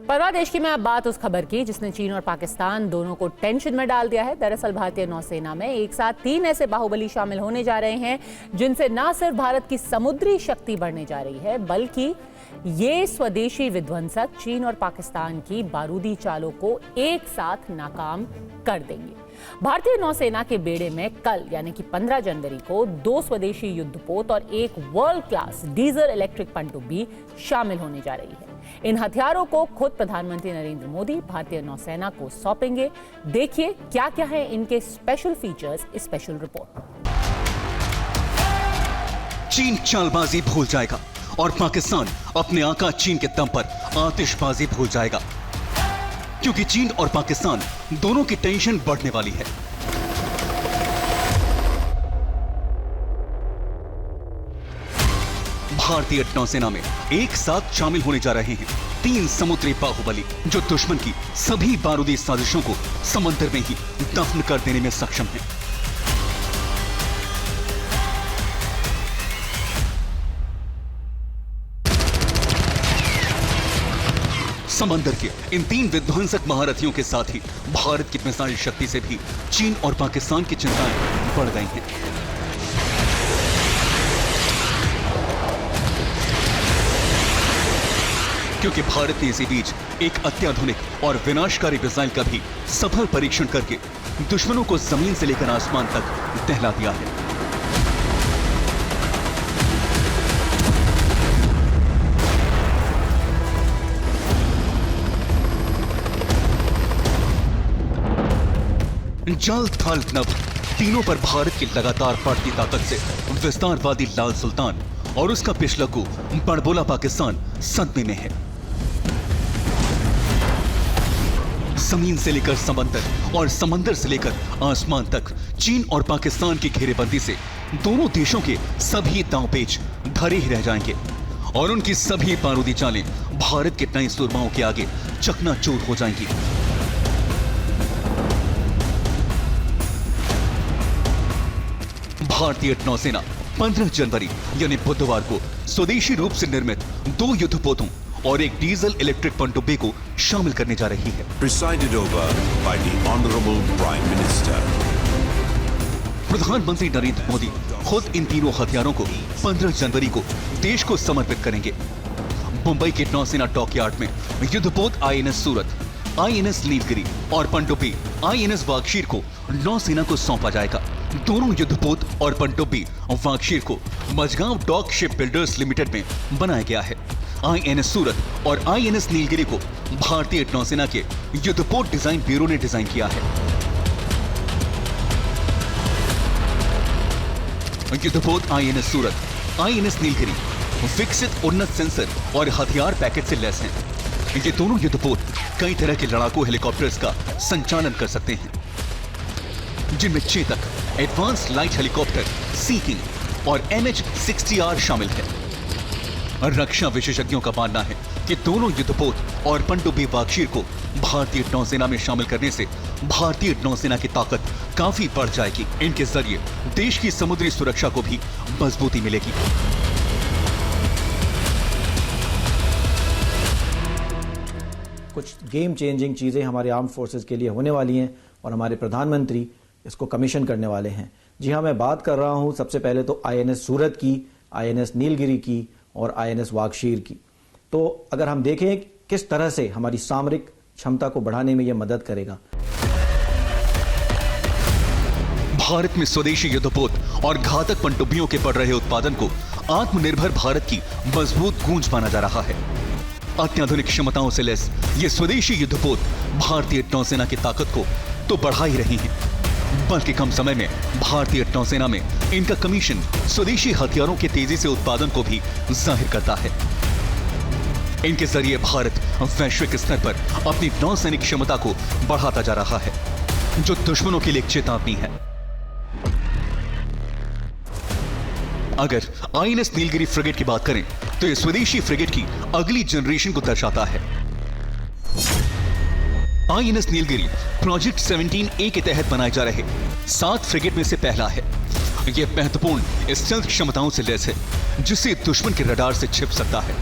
परवाह देश की मैं अब बात उस खबर की जिसने चीन और पाकिस्तान दोनों को टेंशन में डाल दिया है। दरअसल भारतीय नौसेना में एक साथ 3 ऐसे बाहुबली शामिल होने जा रहे हैं जिनसे न सिर्फ भारत की समुद्री शक्ति बढ़ने जा रही है बल्कि ये स्वदेशी विध्वंसक चीन और पाकिस्तान की बारूदी चालों को एक साथ नाकाम कर देंगे। भारतीय नौसेना के बेड़े में कल यानी कि 15 जनवरी को 2 स्वदेशी युद्धपोत और एक वर्ल्ड क्लास डीजल इलेक्ट्रिक पनडुब्बी शामिल होने जा रही है। इन हथियारों को खुद प्रधानमंत्री नरेंद्र मोदी भारतीय नौसेना को सौंपेंगे। देखिए क्या क्या है इनके स्पेशल फीचर्स इस स्पेशल रिपोर्ट। चीन चालबाजी भूल जाएगा और पाकिस्तान अपने आका चीन के दम पर आतिशबाजी भूल जाएगा, क्योंकि चीन और पाकिस्तान दोनों की टेंशन बढ़ने वाली है। भारतीय नौसेना में एक साथ शामिल होने जा रहे हैं 3 समुद्री बाहुबली जो दुश्मन की सभी बारूदी साजिशों को समंदर में ही दफन कर देने में सक्षम हैं। समंदर के इन 3 विध्वंसक महारथियों के साथ ही भारत की मिसाइल शक्ति से भी चीन और पाकिस्तान की चिंताएं बढ़ गई हैं। क्योंकि भारत ने इसी बीच एक अत्याधुनिक और विनाशकारी मिसाइल का भी सफल परीक्षण करके दुश्मनों को जमीन से लेकर आसमान तक दहला दिया है। जल थल नभ तीनों पर भारत की लगातार बढ़ती ताकत से विस्तारवादी लाल सुल्तान और उसका पिछलग्गू बड़बोला पाकिस्तान सदमे में है। जमीन से लेकर समंदर और समंदर से लेकर आसमान तक चीन और पाकिस्तान की घेरेबंदी से दोनों देशों के सभी दांवपेच धरे ही रह जाएंगे और उनकी सभी बारूदी चालें भारत के नए सुरमाओं के आगे चकनाचूर हो जाएंगी। भारतीय नौसेना 15 जनवरी यानी बुधवार को स्वदेशी रूप से निर्मित 2 युद्धपोतों और एक डीजल इलेक्ट्रिक पनडुब्बी को शामिल करने जा रही है। Presided over by the Honorable Prime Minister. प्रधानमंत्री नरेंद्र मोदी खुद इन तीनों हथियारों को 15 जनवरी को देश को समर्पित करेंगे। मुंबई के नौसेना डॉकयार्ड में युद्धपोत आईएनएस सूरत, आईएनएस नीलगिरी और पनडुब्बी आईएनएस वागशीर को नौसेना को सौंपा जाएगा। दोनों युद्धपोत और पनडुब्बी वागशीर को Mazagon Dock Shipbuilders Limited में बनाया गया है। आईएनएस सूरत और आईएनएस नीलगिरी को भारतीय नौसेना के युद्धपोत डिजाइन ब्यूरो ने डिजाइन किया है। युद्धपोत आईएनएस सूरत, आईएनएस नीलगिरी विकसित उन्नत सेंसर और हथियार पैकेज से लैस हैं। ये दोनों युद्धपोत कई तरह के लड़ाकू हेलीकॉप्टर्स का संचालन कर सकते हैं, जिनमें चेतक, एडवांस लाइट हेलीकॉप्टर, सी किंग और MH-60R शामिल है। रक्षा विशेषज्ञों का मानना है कि दोनों युद्धपोत और पनडुब्बी वागशीर को भारतीय नौसेना में शामिल करने से भारतीय नौसेना की ताकत काफी बढ़ जाएगी। इनके जरिए देश की समुद्री सुरक्षा को भी मजबूती मिलेगी। कुछ गेम चेंजिंग चीजें हमारे आर्म फोर्सेस के लिए होने वाली हैं और हमारे प्रधानमंत्री इसको कमीशन करने वाले हैं। जी हाँ, मैं बात कर रहा हूं सबसे पहले तो आईएनएस सूरत की, आईएनएस नीलगिरी की और आईएनएस वागशीर की। तो अगर हम देखें किस तरह से हमारी सामरिक क्षमता को बढ़ाने में यह मदद करेगा। भारत में स्वदेशी युद्धपोत और घातक पनडुब्बियों के बढ़ रहे उत्पादन को आत्मनिर्भर भारत की मजबूत गूंज माना जा रहा है। अत्याधुनिक क्षमताओं से लैस ये स्वदेशी युद्धपोत भारतीय नौसेना की ताकत को तो बढ़ा ही रही हैं, बल्कि कम समय में भारतीय नौसेना में इनका कमीशन स्वदेशी हथियारों के तेजी से उत्पादन को भी जाहिर करता है। इनके जरिए भारत वैश्विक स्तर पर अपनी नौसैनिक क्षमता को बढ़ाता जा रहा है, जो दुश्मनों के लिए एक चेतावनी है। अगर आईएनएस नीलगिरी फ्रिगेट की बात करें तो यह स्वदेशी फ्रिगेट की अगली जनरेशन को दर्शाता है। आईएनएस नीलगिरी प्रोजेक्ट 17A के तहत बनाए जा रहे 7 फ्रिगेट में से पहला है। यह महत्वपूर्ण स्टेल्थ क्षमताओं से लैस है, जिससे दुश्मन के रडार से छिप सकता है।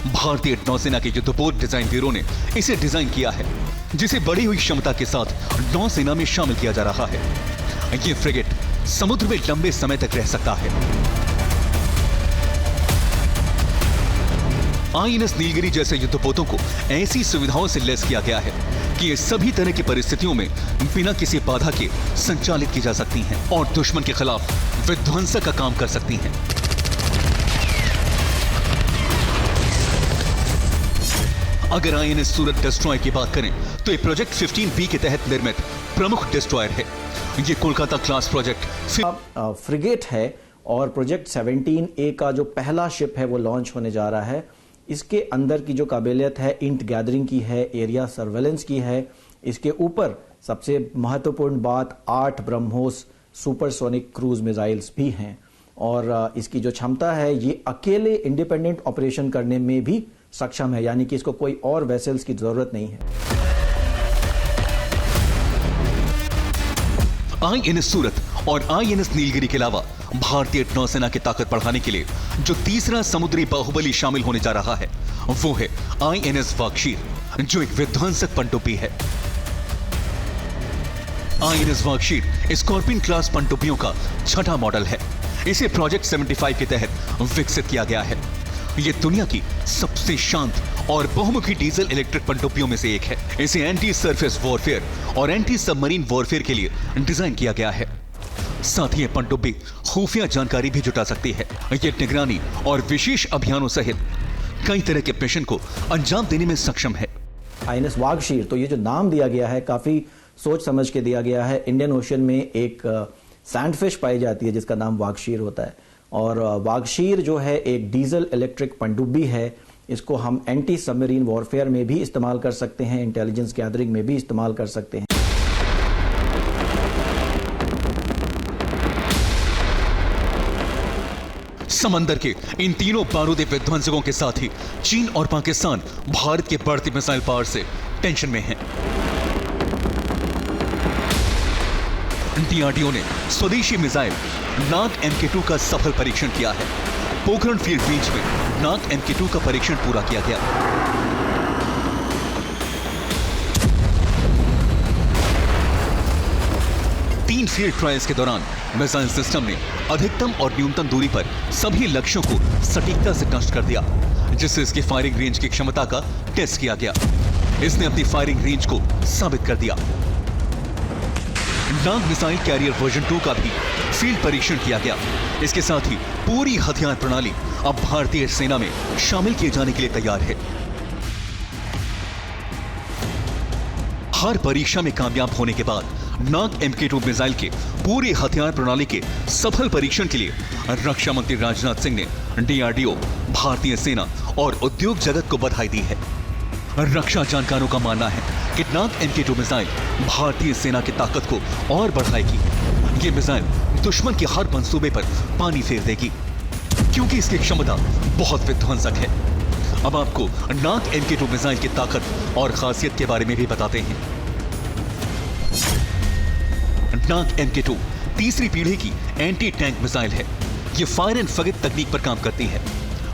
भारतीय नौसेना के युद्धपोत डिजाइन ब्यूरो ने इसे डिजाइन किया है, जिसे बढ़ी हुई क्षमता के साथ नौसेना में शामिल किया जा रहा है। ये फ्रिगेट समुद्र में लंबे समय तक रह सकता है। आईएनएस नीलगिरी जैसे युद्धपोतों को ऐसी सुविधाओं से लैस किया गया है कि ये सभी तरह की परिस्थितियों में बिना किसी बाधा के संचालित की जा सकती हैं और दुश्मन के खिलाफ विध्वंसक का काम कर सकती हैं। अगर आईएनएस सूरत डिस्ट्रॉयर की बात करें तो ये प्रोजेक्ट 15B के तहत निर्मित प्रमुख डिस्ट्रॉयर है। ये कोलकाता क्लास प्रोजेक्ट फ्रिगेट है और प्रोजेक्ट 17A का जो पहला शिप है वो लॉन्च होने जा रहा है। इसके अंदर की जो काबिलियत है इंट गैदरिंग की है, एरिया सर्वेलेंस की है। इसके ऊपर सबसे महत्वपूर्ण बात 8 ब्रह्मोस सुपरसोनिक क्रूज मिसाइल्स भी हैं और इसकी जो क्षमता है ये अकेले इंडिपेंडेंट ऑपरेशन करने में भी सक्षम है, यानी कि इसको कोई और वेसल्स की जरूरत नहीं है। आईएनएस सूरत और आईएनएस नीलगिरी के अलावा भारतीय नौसेना की ताकत बढ़ाने के लिए जो तीसरा समुद्री बाहुबली शामिल होने जा रहा है वो है आईएनएस वागशीर, जो एक विध्वंसक पनडुब्बी है। आईएनएस वागशीर स्कॉर्पियन क्लास पनडुब्बियों का छठा मॉडल है। इसे प्रोजेक्ट 75 के तहत विकसित किया गया है। यह दुनिया की सबसे शांत और बहुमुखी डीजल इलेक्ट्रिक पनडुब्बियों में से एक है। इसे एंटी सरफेस वॉरफेयर और एंटी सबमरीन वॉरफेयर के लिए डिजाइन किया गया है। साथ ही यह पनडुब्बी खुफिया जानकारी भी जुटा सकती है। यह निगरानी और विशेष अभियानों सहित कई तरह के मिशन को अंजाम देने में सक्षम है। आईएनएस वागशीर, तो ये जो नाम दिया गया है काफी सोच समझ के दिया गया है। इंडियन ओशन में एक सैंडफिश पाई जाती है जिसका नाम वागशीर होता है और वागशीर जो है एक डीजल इलेक्ट्रिक पनडुब्बी है। इसको हम एंटी सबमरीन वॉरफेयर में भी इस्तेमाल कर सकते हैं, इंटेलिजेंस गैदरिंग में भी इस्तेमाल कर सकते हैं। समंदर के इन तीनों बारूदी विध्वंसकों के साथ ही चीन और पाकिस्तान भारत के बढ़ती मिसाइल पावर से टेंशन में हैं। डीआरडीओ ने स्वदेशी मिसाइल नाग MK2 का सफल परीक्षण किया है। पोखरण फील्ड रेंज में नाग MK2 का परीक्षण पूरा किया गया। तीन फील्ड ट्रायल्स के दौरान मिसाइल सिस्टम ने अधिकतम और न्यूनतम दूरी पर सभी लक्ष्यों को सटीकता से नष्ट कर दिया, जिससे इसकी फायरिंग रेंज की क्षमता का टेस्ट किया गया। इसने अपनी फायरिंग रेंज को साबित कर दिया। नाग मिसाइल कैरियर वर्जन 2 का भी फील्ड परीक्षण किया गया। इसके साथ ही पूरी हथियार प्रणाली अब भारतीय सेना में शामिल किए जाने के लिए तैयार है। हर परीक्षा में कामयाब होने के बाद नाग MK2 मिसाइल के पूरी हथियार प्रणाली के सफल परीक्षण के लिए रक्षा मंत्री राजनाथ सिंह ने डीआरडीओ, भारतीय सेना और उद्योग जगत को बधाई दी है। रक्षा जानकारों का मानना है कि नाग MK2 मिसाइल भारतीय सेना की ताकत को और बढ़ाएगी। ये मिसाइल दुश्मन के हर मंसूबे पर पानी फेर देगी, क्योंकि इसकी क्षमता बहुत विध्वंसक है। अब आपको नाग MK2 मिसाइल की ताकत और खासियत के बारे में भी बताते हैं। नाग MK2 तीसरी पीढ़ी की एंटी टैंक मिसाइल है। ये फायर एंड फॉरगेट तकनीक पर काम करती है,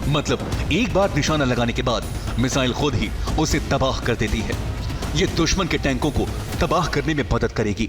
मतलब एक बार निशाना लगाने के बाद मिसाइल खुद ही उसे तबाह कर देती है। ये दुश्मन के टैंकों को तबाह करने में मदद करेगी।